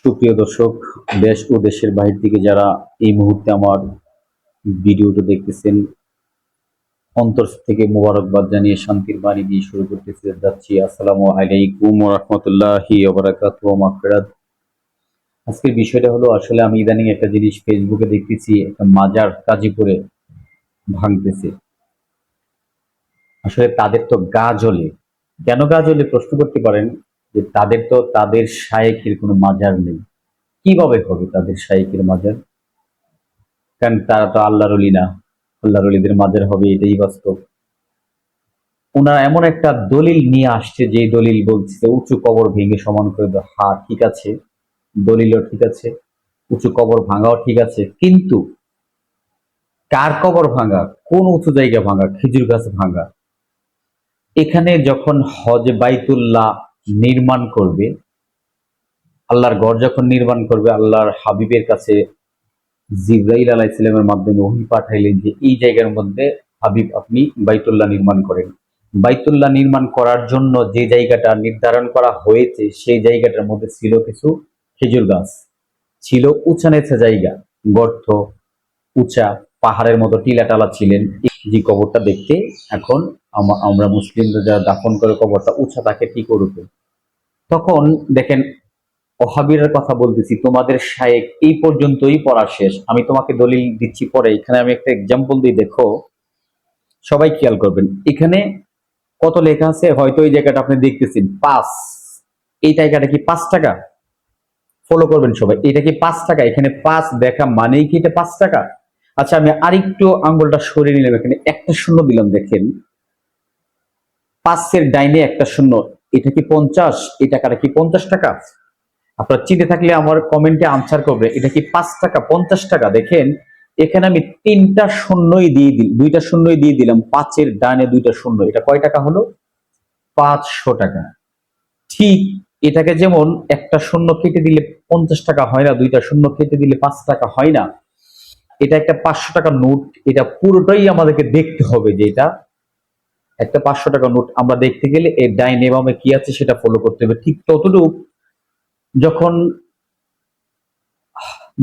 সুপ্রিয় দর্শক, দেশ ও দেশের বাহির থেকে যারা এই মুহূর্তে আমার ভিডিওটা দেখতেছেন, অন্তর থেকে মোবারকবাদ জানিয়ে শান্তির বাণী দিয়ে শুরু করতেছে যাচ্ছি। আসসালামু আলাইকুম ওয়া রাহমাতুল্লাহি ওয়া বারাকাতুহু। মাগফিরাত। আজকের বিষয়টা হলো, আসলে আমি ইদানিং একটা জিনিস ফেসবুকে দেখতেছি, একটা মাজার গাজীপুরে ভাঙতেছে। আসলে তাদের তো গা জ্বলে। কেন গা জ্বলে প্রশ্ন করতে পারেন, যে তাদের তো তাদের শায়েখের কোনো মাজার নেই। কিভাবে হবে তাদের শায়েখের মাজার? কারণ তারা তো আল্লাহর ওলি না। আল্লাহর ওলিদের মাঝের হবে, এটাই বাস্তব। ওনারা এমন একটা দলিল নিয়ে আসছে, যে দলিল বলছে উঁচু কবর ভেঙে সমান করে দাও। হ্যাঁ, ঠিক আছে, দলিলও ঠিক আছে, উঁচু কবর ভাঙাও ঠিক আছে, কিন্তু কার কবর ভাঙা, কোন উঁচু জায়গা ভাঙা? খেজুর গাছ ভাঙা। এখানে যখন হজ বাইতুল্লাহ নির্মাণ করবে, আল্লাহর ঘর যখন নির্মাণ করবে, আল্লাহর হাবিবের কাছে জিবরাইল আলাইহিস সালামের মাধ্যমে ওহী পাঠাইলেন যে এই জায়গার মধ্যে হাবিব আপনি বাইতুল্লাহ নির্মাণ করেন। বাইতুল্লাহ নির্মাণ করার জন্য যে জায়গাটা নির্ধারণ করা হয়েছে, সেই জায়গাটার মধ্যে ছিল কিছু খেজুর গাছ, ছিল উঁচা নিচা জায়গা, গর্ত, উঁচা পাহাড়ের মতো টিলাটালা ছিলেন। যে কবরটা দেখতে এখন আমরা মুসলিমরা যারা দাফন করে কবরটা উঁচা থাকে ঠিক ওরূপে। তখন দেখেন, ওহাবীর কথা বলতেছি, তোমাদের শায়েখ এই পর্যন্তই পড়া শেষ। আমি তোমাকে দলিল দিচ্ছি পরে, এখানে আমি একটা এক্সাম্পল দিই, দেখো সবাই খেয়াল করবেন। এখানে কত লেখা আছে, হয়তো এই জায়গাটা আপনি দেখতেছেন 5, এই জায়গাটা কি 5 টাকা? ফলো করবেন সবাই, এটা কি 5 টাকা? এখানে 5 দেখা মানেই কি এটা 5 টাকা? আচ্ছা, আমি আরেকটু আঙ্গুলটা সরিয়ে নিলাম, এখানে একটা শূন্য দিলাম, দেখেন 5 এর ডাইনে একটা শূন্য, এটা কি 50? এই টাকাটা কি 50 টাকা? আপনার চিন্তা থাকলে আমার কমেন্টে আনসার করবে, এটা কি 5 টাকা 50 টাকা? দেখেন এখানে আমি 3টা শূন্যই দিয়ে দিই, 2টা শূন্যই দিয়ে দিলাম, 5-এর ডানে 2টা শূন্য, এটা কয় টাকা হলো? 500 টাকা। ঠিক এটাকে যেমন একটা শূন্য কেটে দিলে 50 টাকা হয় না, 2টা শূন্য কেটে দিলে 5 টাকা হয় না, এটা একটা 500 টাকা নোট। এটা পুরোটাই আমাদেরকে দেখতে হবে, যে এটা একটা 500 টাকা নোট। আমরা দেখতে গেলে এর ডাইনে বামে কি আছে সেটা ফলো করতে হবে। ঠিক ততটুকু যখন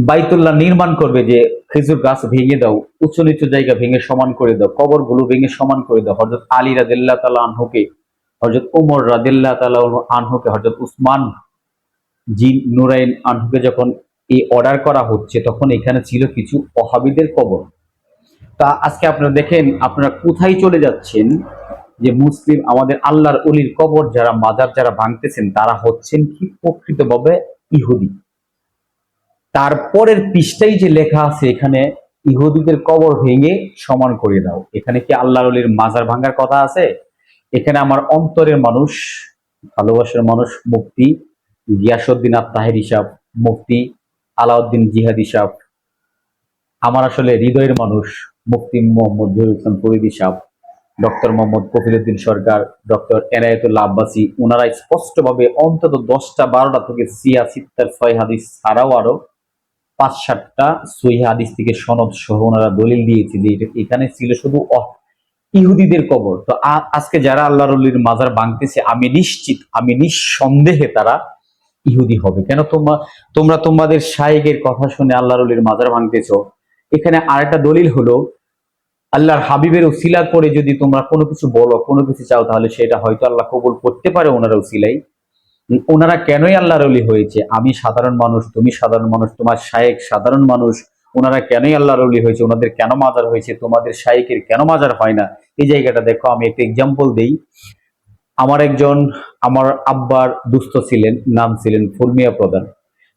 বাইতুল্লাহ নির্মাণ করবে, যে খেজুর গাছ ভেঙে দাও, উঁচু নিচু জায়গা ভেঙে সমান করে দাও, কবরগুলো ভেঙে সমান করে দাও, হযরত আলী রাদিয়াল্লাহু তাআলা আনহুকে, হযরত ওমর রাদিয়াল্লাহু তাআলা আনহুকে, হযরত উসমান জিন নুরাইন আনহুকে যখন এই অর্ডার করা হচ্ছে, তখন এখানে ছিল কিছু ওহাবীদের কবর। তা আজকে আপনারা দেখেন, আপনারা কোথায় চলে যাচ্ছেন, যে মুসলিম আমাদের আল্লাহর ওলির কবর যারা, মাজার যারা ভাঙতেছেন, তারা হচ্ছেন কি প্রকৃতভাবে ইহুদি। তারপরের পৃষ্ঠায় যে লেখা আছে, এখানে ইহুদিদের কবর ভেঙে সমান করে দাও। এখানে কি আল্লাহর ওলির মাজার ভাঙার কথা আছে? এখানে আমার অন্তরের মানুষ, ভালোবাসার মানুষ, মুফতি গিয়াসউদ্দিন আত-তাহেরি সাহেব, মুফতি আলাউদ্দিন জিহাদি সাহেব, আমার আসলে হৃদয়ের মানুষ, মুফতি মোহাম্মদ জহিরুল ইসলাম ফরিদী সাহেব, ডক্টর মোহাম্মদ কফিলউদ্দিন সরকার, ডক্টর এনায়েতুল্লাহ আব্বাসী, ওনারা স্পষ্টভাবে অন্তত 10টা 12টা থেকে সিয়া সিত্তার 6 হাদিস ছাড়াও আরো 5-7টা সহিহ হাদিস থেকে সনদ সহ ওনারা দলিল দিয়েছে, যে এখানে ছিল শুধু ইহুদিদের কবর। তো আজকে যারা আল্লাহর ওলির মাজার ভাঙতেছে, আমি নিশ্চিত, আমি নিঃসন্দেহে তারা ইহুদি হবে। কেন তোমরা তোমাদের শায়েখের কথা শুনে আল্লাহর ওলির মাজার ভাঙতেছো? এখানে আরেকটা দলিল হলো, আল্লাহর হাবিবের উসিলা করে যদি তোমরা কোনো কিছু বলো, কোনো কিছু চাও, তাহলে সেটা হয়তো আল্লাহ কবুল করতে পারে ওনার উসিলাই। ওনারা কেনই আল্লাহর ওলি হয়েছে? আমি সাধারণ মানুষ, তুমি সাধারণ মানুষ, তোমার শায়েখ সাধারণ মানুষ, ওনারা কেনই আল্লাহর ওলি হয়েছে? ওনাদের কেন মাজার হয়েছে? তোমাদের শায়েখের কেন মাজার হয় না? এই জায়গাটা দেখো। আমি একটা এক্সাম্পল দেই। আমার আব্বার দুস্থ ছিলেন, নাম ছিলেন ফুলমিয়া প্রধান।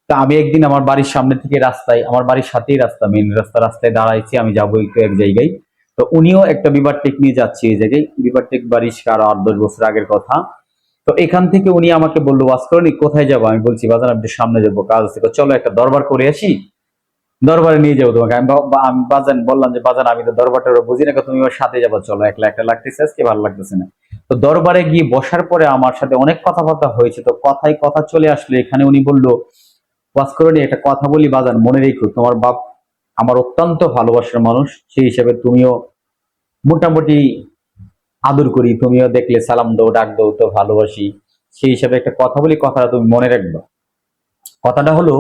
তা আমি একদিন আমার বাড়ির সামনে থেকে রাস্তায়, আমার বাড়ির সাথেই রাস্তা, মেইন রাস্তায় দাঁড়াইছি, আমি যাবো একটু এক জায়গায়। তো উনিও একটা বিবার টেক নিয়ে যাচ্ছে এই জায়গায়, বিবার টেক বাড়ি আরো 8-10 বছর আগের কথা। তো এখান থেকে উনি আমাকে বললো, ওয়াসকরণী কোথায় যাবো? আমি বলছি বাজার, আমি সামনে যাবো, কাজ আছে। চলো একটা দরবার করে আসি, দরবারে নিয়ে যাবো তোমাকে। আমি বাজান বললাম যে, বাজান আমি তো দরবারটা বুঝি না, তুমি আমার সাথে যাবো, চলো, একলা একলা লাগতেছে আজকে, ভালো লাগতেছে না। তো দরবারে গিয়ে বসার পরে আমার সাথে অনেক কথাবার্তা হয়েছে। তো কথায় কথা চলে আসলো, এখানে উনি বললো, ওয়াসকরণী একটা কথা বলি বাজান, মনে রেখো, তোমার বাপ আমার অত্যন্ত ভালোবাসার মানুষ, সেই হিসেবে তুমিও মোটামুটি আদর করি, তুমিও দেখলে সালাম দাও, ডাক দাও, তো ভালোবাসি, সেই হিসাবে একটা কথা বলি, কথাটা তুমি মনে রাখবা। কথাটা হলো,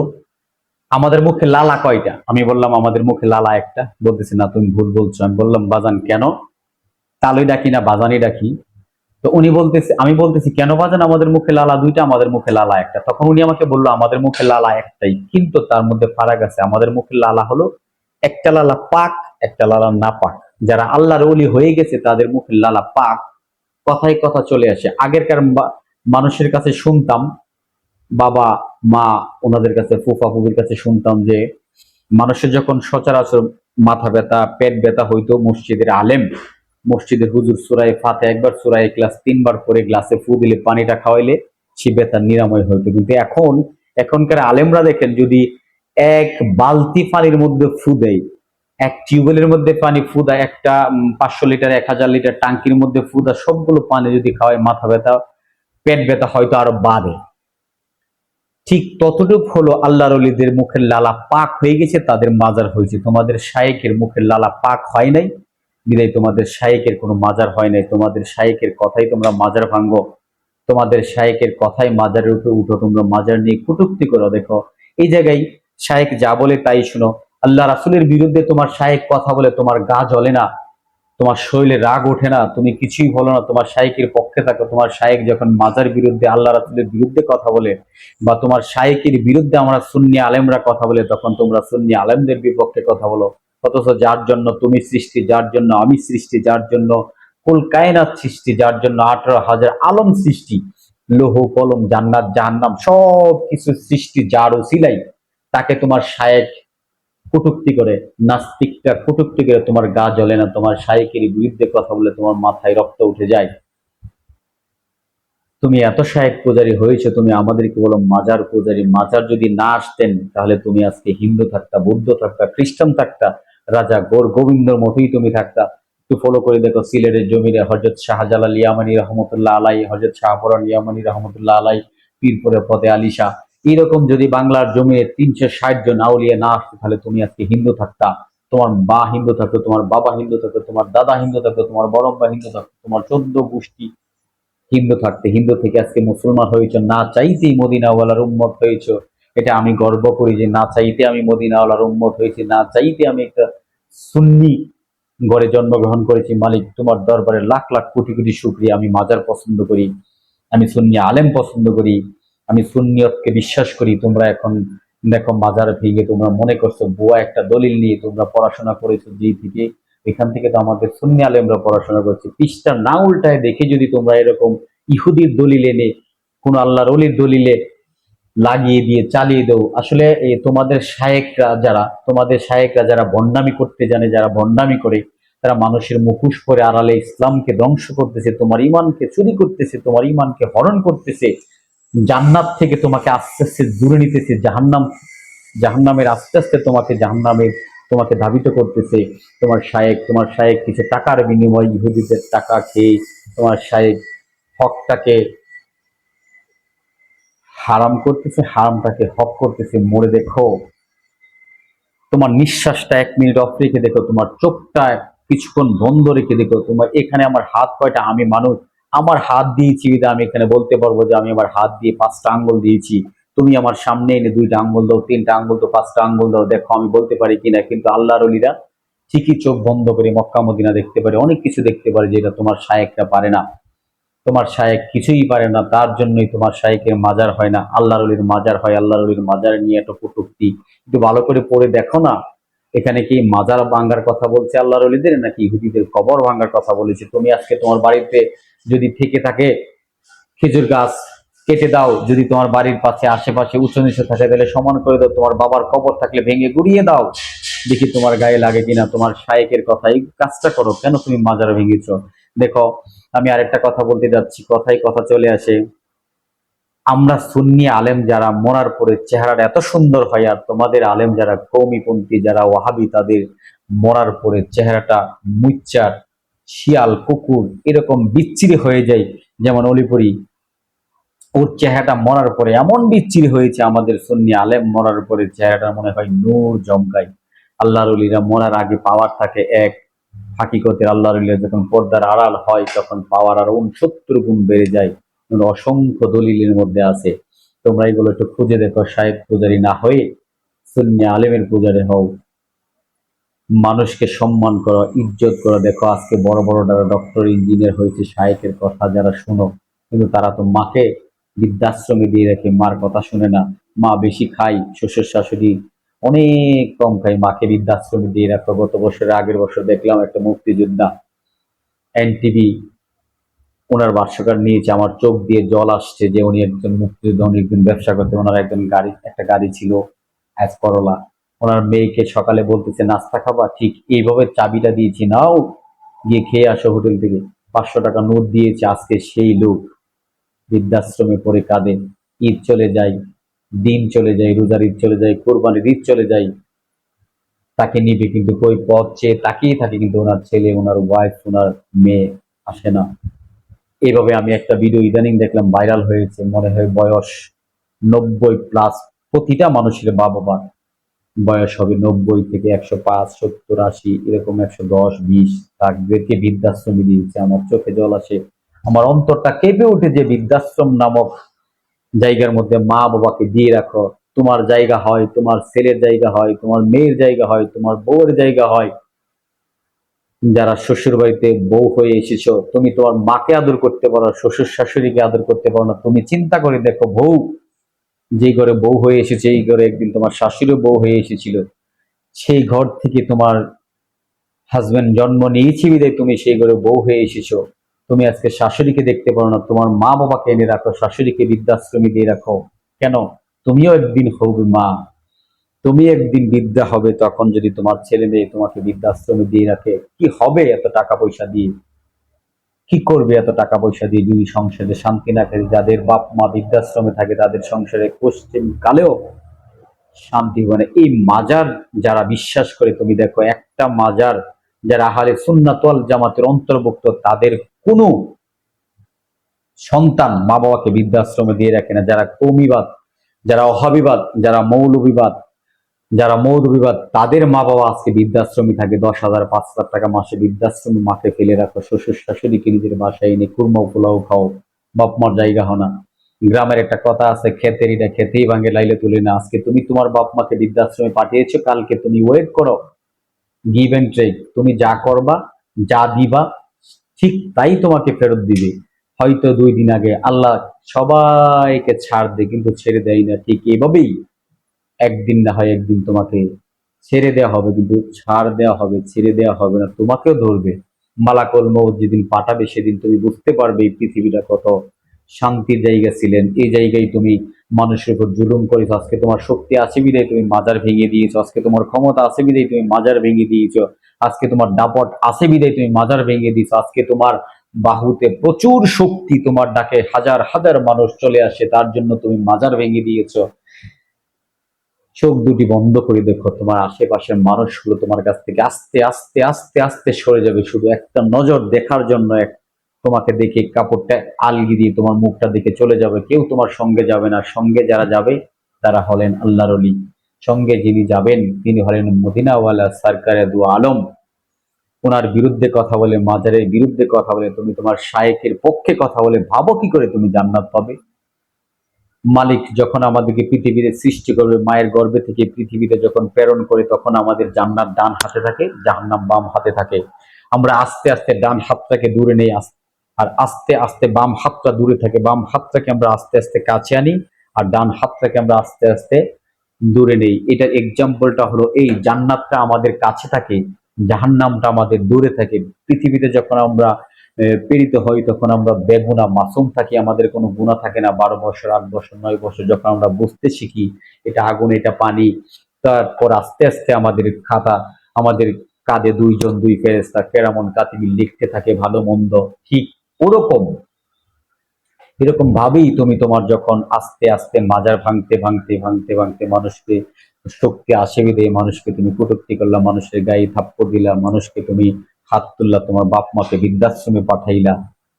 আমাদের মুখে লালা কয়টা? আমি বললাম আমাদের মুখে লালা একটা। বলতেছে না, তুমি ভুল বলছো। আমি বললাম বাজান কেন? তালই ডাকি না বাজানই ডাকি? তো উনি বলতেছে, আমি বলতেছি কেন বাজান আমাদের মুখে লালা দুইটা, আমাদের মুখে লালা একটা। তখন উনি আমাকে বললো আমাদের মুখে লালা একটাই, কিন্তু তার মধ্যে ফারাক আছে। আমাদের মুখে লালা হলো, একটা লালা পাক, একটা লালা না পাক। যারা আল্লাহর ওলি হয়ে গেছে তাদের মুখে লালা পাক, কথায় কথা চলে আসে। আগেরকার মানুষের কাছে শুনতাম, বাবা মা ওনাদের কাছে, ফুফা ফুফির কাছে শুনতাম যে মানুষের যখন সচরাচর মাথা ব্যথা পেট ব্যথা হইতো, মসজিদের আলেম, মসজিদের হুজুর সূরা ফাতিহা একবার, সূরা ইখলাস তিনবার করে গ্লাসে ফু দিলে, পানিটা খাওয়াইলে সে ব্যথা নিরাময় হইতো। কিন্তু এখনকার আলেমরা দেখেন, যদি এক বালতি পানির মধ্যে ফু দেয়, এক টিউবওয়েলের মধ্যে পানি ফু দেয়, একটা 500 লিটার 1000 লিটার টাঙ্কির মধ্যে ফু দেয়, সবগুলো পানি যদি খাওয়ায় মাথা ব্যথা পেট ব্যথা হয়তো আরো বাড়ে। ঠিক ততটুক হলো আল্লাহর ওলিদের মুখের লালা পাক হয়ে গেছে, তাদের মাজার হয়েছে। তোমাদের শায়েকের মুখের লালা পাক হয় নাই, বিদায় তোমাদের শায়েকের কোনো মাজার হয় নাই। তোমাদের শায়েকের কথাই তোমরা মাজার ভাঙ্গো, তোমাদের শায়েকের কথাই মাজারের উপরে উঠো, তোমরা মাজার নিয়ে কটূক্তি করো। দেখো এই জায়গায় শায়েক যা বলে তাই শুনো। আল্লাহ রাসূলের বিরুদ্ধে তোমার শায়েক কথা বলে, তোমার গা জ্বলে না, তোমার শরীরে রাগ ওঠে না, তুমি কিছুই বলো না, তোমার শায়েকের পক্ষে থাকো। তোমার শায়েক যখন মাজার বিরুদ্ধে, আল্লাহ রাসূলের বিরুদ্ধে কথা বলে, বা তোমার শায়েকের বিরুদ্ধে আমরা সুন্নি আলেমরা কথা বলে, তখন তোমরা সুন্নি আলেমদের বিপক্ষে কথা বলো। অথচ যার জন্য তুমি সৃষ্টি, যার জন্য আমি সৃষ্টি, যার জন্য কুল কায়নাত সৃষ্টি, যার জন্য 18,000 আলম সৃষ্টি, লৌহ কলম জান্নাত জাহান্নাম সব কিছু সৃষ্টি যার ওসিলাই, তাকে তোমার শায়েক কটূক্তি করে, নাস্তিকটা কটূক্তি করে, তোমার গা জ্বলে না? তোমার শায়েকের বিরুদ্ধে কথা বলে তোমার মাথায় রক্ত উঠে যায়। তুমি এত শায়েক পূজারী হয়েছে, তুমি আমাদেরকে বলো মাজার পূজারী। মাজার যদি না আসতেন তাহলে তুমি আজকে হিন্দু থাকতা, বৌদ্ধ থাকতা, খ্রিস্টান থাকতা, রাজা গোবিন্দর মতোই তুমি থাকতা। একটু ফলো করে দেখো, সিলেটের জমিরে হযরত শাহজালাল ইয়ামানী রহমতুল্লাহ আলাই, হযরত শাহপরান ইয়ামানী রহমতুল্লাহ আলাই, পীরপুরে ফতে আলী শাহ, এরকম যদি বাংলার জমিনে 360 জন আউলিয়া না আসতো, তাহলে তুমি আজকে হিন্দু থাকতা। তোমার মা হিন্দু থাকতো, তোমার বাবা হিন্দু থাকতো, তোমার দাদা হিন্দু থাকতো, তোমার বড়ব্বা হিন্দু থাকতো, তোমার 14 গোষ্ঠী হিন্দু থাকতে, হিন্দু থেকে আজকে মুসলমান হয়েছ, না চাইতেই মদিনাওয়ালার উম্মত হয়েছ। এটা আমি গর্ব করি যে না চাইতে আমি মদিনাওয়ালার উম্মত হয়েছি, না চাইতে আমি একটা সুন্নি ঘরে জন্মগ্রহণ করেছি। মালিক তোমার দরবারে লাখ লাখ কোটি কোটি শুকরিয়া। আমি মাজার পছন্দ করি, আমি সুন্নি আলেম পছন্দ করি, আমি সুন্নিয়তকে বিশ্বাস করি। তোমরা এখন দেখো মাজার ভেঙে তোমরা মনে করছো বুয়া একটা দলিল নিয়ে তোমরা পড়াশোনা করেছো, যেই থেকে এখান থেকে তো আমাদের সুন্নি আলেমরা পড়াশোনা করছে। পৃষ্ঠা না উল্টায় দেখে যদি তোমরা এরকম ইহুদির দলিল এনে কোন আল্লাহর ওলির দলিলে লাগিয়ে দিয়ে চালিয়ে দেও, আসলে এই তোমাদের শায়েকরা যারা ভণ্ডামি করতে জানে, যারা ভণ্ডামি করে, তারা মানুষের মুখোশ পরে আড়ালে ইসলামকে ধ্বংস করতেছে, তোমার ইমানকে চুরি করতেছে, তোমার ইমানকে হরণ করতেছে, জান্নাত থেকে তোমাকে আস্তে আস্তে দূরে নিতেছে, জাহান্নামের আস্তে আস্তে তোমাকে ধাবিত করতেছে। তোমার শায়েক কিছু টাকার বিনিময়ে ইহুদিদের টাকা খেয়ে তোমার শায়েক হকটাকে হারাম করতেছে, হারামটাকে হক করতেছে। মরে দেখো, তোমার নিঃশ্বাসটা 1 মিনিট অফ রেখে দেখো, তোমার চোখটা কিছুক্ষণ বন্ধ রেখে দেখো। তোমার এখানে আমার হাত কয়টা? আমি মানুষ, আমার হাত দিয়েছি বিধায় আমি এখানে বলতে পারবো যে আমি আমার হাত দিয়ে 5টা আঙ্গুল দিয়েছি। তুমি আমার সামনে এনে 2টা আঙ্গুল দাও, 3টা আঙ্গুল দাও, 5টা আঙ্গুল দাও, দেখো আমি বলতে পারি কিনা। কিন্তু আল্লাহর ওলিরা ঠিকই চোখ বন্ধ করে মক্কা মদিনা দেখতে পারে, অনেক কিছু দেখতে পারে, যেটা তোমার শায়েকরা পারে না। তোমার শায়েক কিছুই পারে না, তার জন্যই তোমার শায়েকের মাজার হয় না, আল্লাহর ওলির মাজার হয়। আল্লাহর ওলির মাজার নিয়ে এত কটূক্তি, একটু ভালো করে পড়ে দেখো না। এখানে কি মাজার ভাঙ্গার কথা বলছে আল্লাহর ওলিদের, নাকি ইহুদিদের কবর ভাঙ্গার কথা বলেছে? তুমি আজকে তোমার বাড়িতে যদি থেকে থাকে খেজুর গাছ কেটে দাও, যদি তোমার বাড়ির পাশে আশেপাশে উঁচু নিচু থাকে তাহলে সমান করে দাও, তোমার বাবার কবর থাকলে ভেঙে গুড়িয়ে দাও, দেখি তোমার গায়ে লাগে কিনা। তোমার শায়েকের কথা, এই কাজটা করো কেন? তুমি মাজার ভেঙেছ। দেখো, আমি আরেকটা কথা বলতে যাচ্ছি, কথাই কথা চলে আসে। আমরা সুন্নি আলেম যারা মরার পরে চেহারাটা এত সুন্দর হয়, আর তোমাদের আলেম যারা কৌমিপন্থী, যারা ওয়াহাবি, তাদের মরার পরে চেহারাটা মুচ্চার শিয়াল কুকুর এরকম বিচ্ছিরি হয়ে যায়। যেমন অলিপুরি, ওর চেহারাটা মরার পরে এমন বিচ্ছিরি হয়েছে, আমাদের সুন্নি আলেম মরার পরে চেহারাটা মনে হয় নূর জমকায়। আল্লাহর ওলিরা মরার আগে পাওয়ার থাকে এক, হাকিকতের আল্লাহর ওলিরা যখন পর্দার আড়াল হয় তখন পাওয়ার আরো 69 গুণ বেড়ে যায়। অসংখ্য দলিলের মধ্যে আছে। তোমরা এগুলো একটু খুঁজে দেখো, শায়েখ পূজারী না হয়ে সুন্নি আলেমের পূজারী হও, মানুষকে সম্মান করো, ইজ্জত করো। দেখো আজকে বড় বড় যারা ডক্টর ইঞ্জিনিয়ার হয়েছে, শায়েকের কথা যারা শুনো, কিন্তু তারা তো মাকে বৃদ্ধাশ্রমে দিয়ে রাখে, মার কথা শুনে না। মা বেশি খায়, শ্বশুর শাশুড়ি অনেক কম খায়, মাকে বৃদ্ধাশ্রমে দিয়ে রাখো। গত বছরের আগের বছর দেখলাম একটা মুক্তিযোদ্ধা এনটিভি ওনার বার্ষিকার নিয়েছে, আমার চোখ দিয়ে জল আসছে যে উনি একজন মুক্তিযোদ্ধা, উনি একজন ব্যবসা করতে, ওনার একজন গাড়ি, একটা গাড়ি ছিল অ্যাজ করোলা। ওনার মেয়েকে সকালে বলতেছে নাস্তা খাবা, ঠিক এইভাবে চাবিটা দিয়েছি, নাও গিয়ে খেয়ে আসো হোটেল থেকে, 500 টাকা নোট দিয়েছে। আজকে সেই লোক বৃদ্ধাশ্রমে পড়ে কাঁদে। ঈদ চলে যায়, দিন চলে যায়, রোজার ঈদ চলে যায়, কোরবানির ঈদ চলে যায়, তাকে নিবে কিন্তু কই, পথ চেয়ে তাকিয়ে থাকে, কিন্তু ওনার ছেলে, ওনার ওয়াইফ, ওনার মেয়ে আসে না। এইভাবে আমি একটা ভিডিও ইদানিং দেখলাম, ভাইরাল হয়েছে, মনে হয় বয়স 90+, প্রতিটা মানুষের বাবা বয়স হবে 90 থেকে 105, 70, 80, এরকম 110, 20, তাদেরকে বৃদ্ধাশ্রমে দিয়েছে। আমার চোখে জল আসে, আমার অন্তরটা কেঁপে উঠে যে বৃদ্ধাশ্রম নামক জায়গার মধ্যে মা বাবাকে দিয়ে রাখো। তোমার জায়গা হয়, তোমার ছেলের জায়গা হয়, তোমার মেয়ের জায়গা হয়, তোমার বউয়ের জায়গা হয়। যারা শ্বশুর বাড়িতে বউ হয়ে এসেছো, তুমি তোমার মাকে আদর করতে পারো, শ্বশুর শাশুড়িকে আদর করতে পারো না। তুমি চিন্তা করে দেখো, বউ যে ঘরে বউ হয়ে এসেছে, এই ঘরে একদিন তোমার শাশুড়িও বউ হয়ে এসেছিল, সেই ঘর থেকে তোমার হাজবেন্ড জন্ম নিয়েছি বিদায় তুমি সেই ঘরে বউ হয়ে এসেছো। তুমি আজকে শাশুড়িকে দেখতে পারো না, তোমার মা বাবাকে এনে রাখো, শাশুড়িকে বৃদ্ধাশ্রমে দিয়ে রাখো। কেন? তুমিও একদিন হবে মা, তুমি একদিন বৃদ্ধা হবে, তখন যদি তোমার ছেলে মেয়ে তোমাকে বৃদ্ধাশ্রমে দিয়ে রাখে, কি হবে এত টাকা পয়সা দিয়ে? কি করবে এত টাকা পয়সা দিয়ে যদি সংসারে শান্তি না থাকে? যাদের বাপ মা বৃদ্ধাশ্রমে থাকে তাদের সংসারে পশ্চিম কালেও শান্তি হবে না। এই মাজার যারা বিশ্বাস করে, তুমি দেখো একটা মাজার যারা আহলে সুন্নাত ওয়াল জামাতের অন্তর্ভুক্ত, তাদের কোনো সন্তান মা বাবাকে বৃদ্ধাশ্রমে দিয়ে রাখে না। যারা কৌমিবাদ, যারা ওহাবিবাদ, যারা মৌলবিবাদ, যারা মৌলবিবাদ, তাদের মা বাবা আজকে বৃদ্ধাশ্রমে থাকে। 10,000, 5,000 টাকা মাসে বৃদ্ধাশ্রমে মাকে ফেলে রাখো, শ্বশুর শাশুড়িকে নিজের বাসায় এনে কুরমা পোলাও খাও, বাপ মার জায়গা হয় না। গ্রামের একটা কথা আছে, ক্ষেতের এটা খেতেই ভাঙে, লাইলে তুলে না। আজকে তুমি তোমার বাপ মাকে বৃদ্ধাশ্রমে পাঠিয়েছো, কালকে তুমি ওয়েট করো, গিভ এন্ড টেক। তুমি যা করবা, যা দিবা, ঠিক তাই তোমাকে ফেরত দিবে। হয়তো 2 দিন আগে আল্লাহ সবাইকে ছাড় দেয়, কিন্তু ছেড়ে দেয় না। ঠিক এভাবেই একদিন না হয় একদিন তোমাকে ছেড়ে দেওয়া হবে, কিন্তু ছাড় দেওয়া হবে, ছেড়ে দেওয়া হবে না, তোমাকেও ধরবে। মালাকুল মউত যেদিন পাঠাবে, সেদিন তুমি বুঝতে পারবে এই পৃথিবীটা কত শান্তির জায়গা ছিলেন। এই জায়গায় তুমি মানুষের উপর জুলুম করেছো, আজকে তোমার শক্তি আছে বিধায় তুমি মাজার ভেঙে দিয়েছো, আজকে তোমার ক্ষমতা আছে বিধায় তুমি মাজার ভেঙে দিয়েছো, আজকে তোমার দাপট আছে বিধায় তুমি মাজার ভেঙে দিয়েছো, আজকে তোমার বাহুতে প্রচুর শক্তি, তোমার ডাকে হাজার হাজার মানুষ চলে আসে, তার জন্য তুমি মাজার ভেঙে দিয়েছো। চোখ দুটি বন্ধ করে দেখো, তোমার আশেপাশের মানুষগুলো তোমার কাছ থেকে আস্তে আস্তে আস্তে আস্তে সরে যাবে, শুধু একটা নজর দেখার জন্য। তোমাকে দেখে কাপড়টা আলগি দিয়ে তোমার মুখটা দেখে চলে যাবে, কেউ তোমার সঙ্গে যাবে না। সঙ্গে যারা যাবে তারা হলেন আল্লাহর ওলি। সঙ্গে যিনি যাবেন তিনি হলেন মদিনাওয়ালা সরকারে দু আলম। ওনার বিরুদ্ধে কথা বলে, মাজারের বিরুদ্ধে কথা বলে, তুমি তোমার শায়েখের পক্ষে কথা বলে ভাবো কি করে তুমি জান্নাত পাবে? মালিক যখন আমাদেরকে পৃথিবীতে সৃষ্টি করবে, মায়ের গর্ভে থেকে পৃথিবীতে যখন প্রেরণ করে, তখন আমাদের জান্নাত ডান হাতে থাকে, জাহান্নাম বাম হাতে থাকে। আমরা আস্তে আস্তে ডান হাতটাকে দূরে নেই, আর আস্তে আস্তে বাম হাতটা দূরে থাকে, বাম হাতটাকে আমরা আস্তে আস্তে কাছে আনি, আর ডান হাতটাকে আমরা আস্তে আস্তে দূরে নেই। এটার এক্সাম্পলটা হলো এই, জান্নাতটা আমাদের কাছে থাকে, জাহান্নামটা আমাদের দূরে থাকে। পৃথিবীতে যখন আমরা পীড়িত হই, তখন আমরা বেগুনা মাসুম থাকি, আমাদের কোনো গুণা থাকে না। 12 বছর, 8 বছর, 9 বছর যখন আমরা বুঝতে শিখি এটা আগুন, এটা পানি, তারপর আস্তে আস্তে আমাদের খাতা, আমাদের কাঁধে দুই ফেরেশতা কেরামন কাতিবিন লিখতে থাকে ভালো মন্দ। ঠিক ওরকম, এরকম ভাবেই তুমি তোমার যখন আস্তে আস্তে মাজার ভাঙতে ভাঙতে ভাঙতে ভাঙতে মানুষকে শক্তি আসে বিধে মানুষকে তুমি কটূক্তি করলা, মানুষের গায়ে থাপ্পড় দিলা, মানুষকে তুমি হাত তুললা, তোমার বাপ মাকে বৃদ্ধাশ্রমে পাঠাইলা,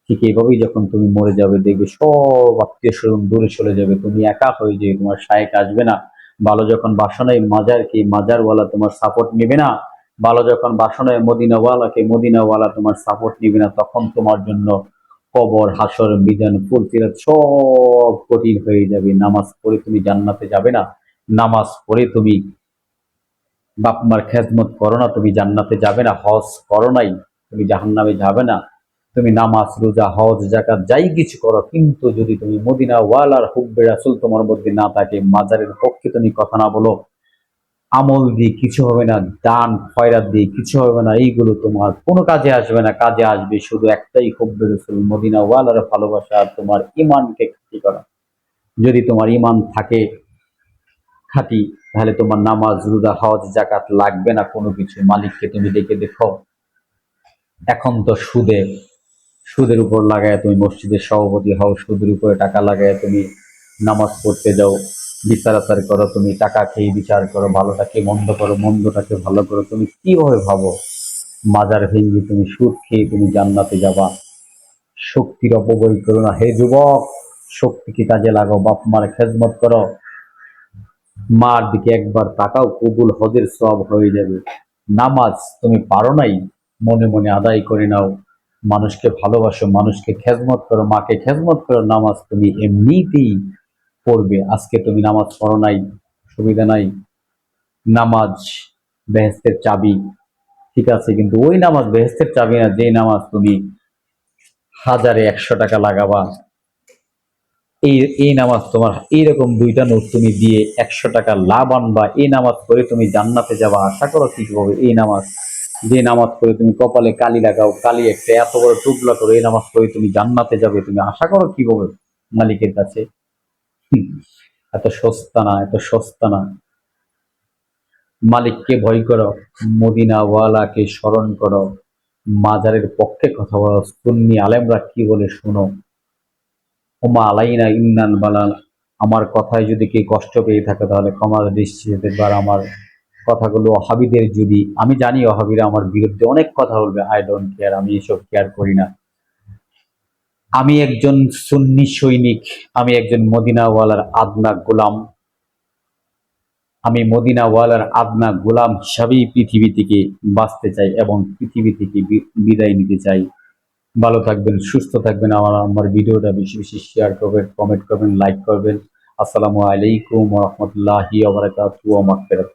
ঠিক এইভাবেই যখন তুমি মরে যাবে, দেখবে সব আত্মীয় স্বজন দূরে চলে যাবে, তুমি একা হয়ে যাবে, তোমার শায়েক আসবে না। ভালো যখন বাসনায় মাজারকে, মাজারওয়ালা তোমার সাপোর্ট নেবে না। ভালো যখন বাসনায় মদিনাওয়ালাকে, মদিনাওয়ালা তোমার সাপোর্ট নেবে না। তখন তোমার জন্য কবর, হাসর, মিজান, ফুলসিরাত সব কঠিন হয়ে যাবে। নামাজ পড়ে তুমি জান্নাতে যাবে না, নামাজ পড়ে তুমি বাপ মার খেজমত করো না, তুমি জান্নাতে যাবে না। হজ করো নাই, তুমি জাহান্নামে যাবে না। তুমি নামাজ, রোজা, হজ, যাকাত যাই কিছু করো, কিন্তু যদি তুমি মদিনা ওয়ালার হুব্বে রাসূল তোমার মধ্যে না থাকে, মাজারের পক্ষে তুমি কথা না বলো, আমল দিয়ে কিছু হবে না, দান খয়রাত দিয়ে কিছু হবে না, এইগুলো তোমার কোনো কাজে আসবে না। কাজে আসবে শুধু একটাই, হুব্বে রাসূল, মদিনা ওয়ালার ভালোবাসা আর তোমার ইমানকে খাঁটি করা। যদি তোমার ইমান থাকে খাঁটি, তাহলে তোমার নামাজ, রোজা, হজ, যাকাত লাগবে না কোনো কিছু। মালিককে তুমি ডেকে দেখো। এখন তো সুদের উপর লাগায় তুমি মসজিদের সভাপতি হও, সুদের উপরে টাকা লাগায় তুমি নামাজ পড়তে যাও, বিচার আচার করো, তুমি টাকা খেয়ে বিচার করো, ভালোটাকে মন্দ করো, মন্দটাকে ভালো করো। তুমি কিভাবে ভাবো মাজার ভেঙে তুমি সুদ খেয়ে তুমি জান্নাতে যাবা? শক্তির অপব্যয় করো না হে যুবক, শক্তিকে কাজে লাগাও, বাপ মার খেজমত করো, মার দিকে একবার তাকাও, কবুল হজের সওয়াব হয়ে যাবে। নামাজ তুমি পারো নাই, মনে মনে আদায় করে নাও। মানুষকে ভালোবাসো, মানুষকে খেজমত করো, মাকে খেজমত করো, নামাজ তুমি এমনিতেই পড়বে। আজকে তুমি নামাজ পড়ো নাই, সুবিধা নাই। নামাজ বেহেস্তের চাবি, ঠিক আছে, কিন্তু ওই নামাজ বেহেস্তের চাবি না যে নামাজ তুমি হাজারে 100 টাকা লাগাবা। এই এই নামাজ তোমার এইরকম দুইটা নোট তুমি দিয়ে 100 টাকা লাভ আনবা, এই নামাজ করে তুমি জান্নাতে যাবা। আশা করো কিভাবে? এই নামাজ, যে নামাজ করে তুমি কপালে কালি লাগাও, কালি একটা এত বড় টুকলা করো, এই নামাজ করে তুমি জান্নাতে যাবে, তুমি আশা করো কিভাবে মালিকের কাছে? হুম, এত সস্তা না, এত সস্তা না। মালিককে ভয় করো, মদিনা ওয়ালাকে স্মরণ করো, মাজারের পক্ষে কথা বলো, সুন্নি আলেমরা কি বলে শোনো। ওমা আলাইনা ইন্নান বালাল। আমার কথায় যদি কেউ কষ্ট পেয়ে থাকে তাহলে ক্ষমা দৃষ্টিতে দেখবার। আমার কথাগুলো ওহাবীদের, যদি আমি জানি ওহাবীরা আমার বিরুদ্ধে অনেক কথা বলবে, আই ডোন্ট কেয়ার, আমি এসব কেয়ার করি না। আমি একজন সুন্নি সৈনিক, আমি একজন মদিনাওয়ালার আদনা গোলাম। আমি মদিনাওয়ালার আদনা গোলাম হিসাবেই পৃথিবী থেকে বাঁচতে চাই এবং পৃথিবী থেকে বিদায় নিতে চাই। ভালো থাকবেন, সুস্থ থাকবেন। আমার ভিডিওটা বেশি বেশি শেয়ার করবেন, কমেন্ট করবেন, লাইক করবেন। আসসালামু আলাইকুম ওয়া রাহমাতুল্লাহি ওয়া বারাকাতুহু ওয়া মাগফিরাত।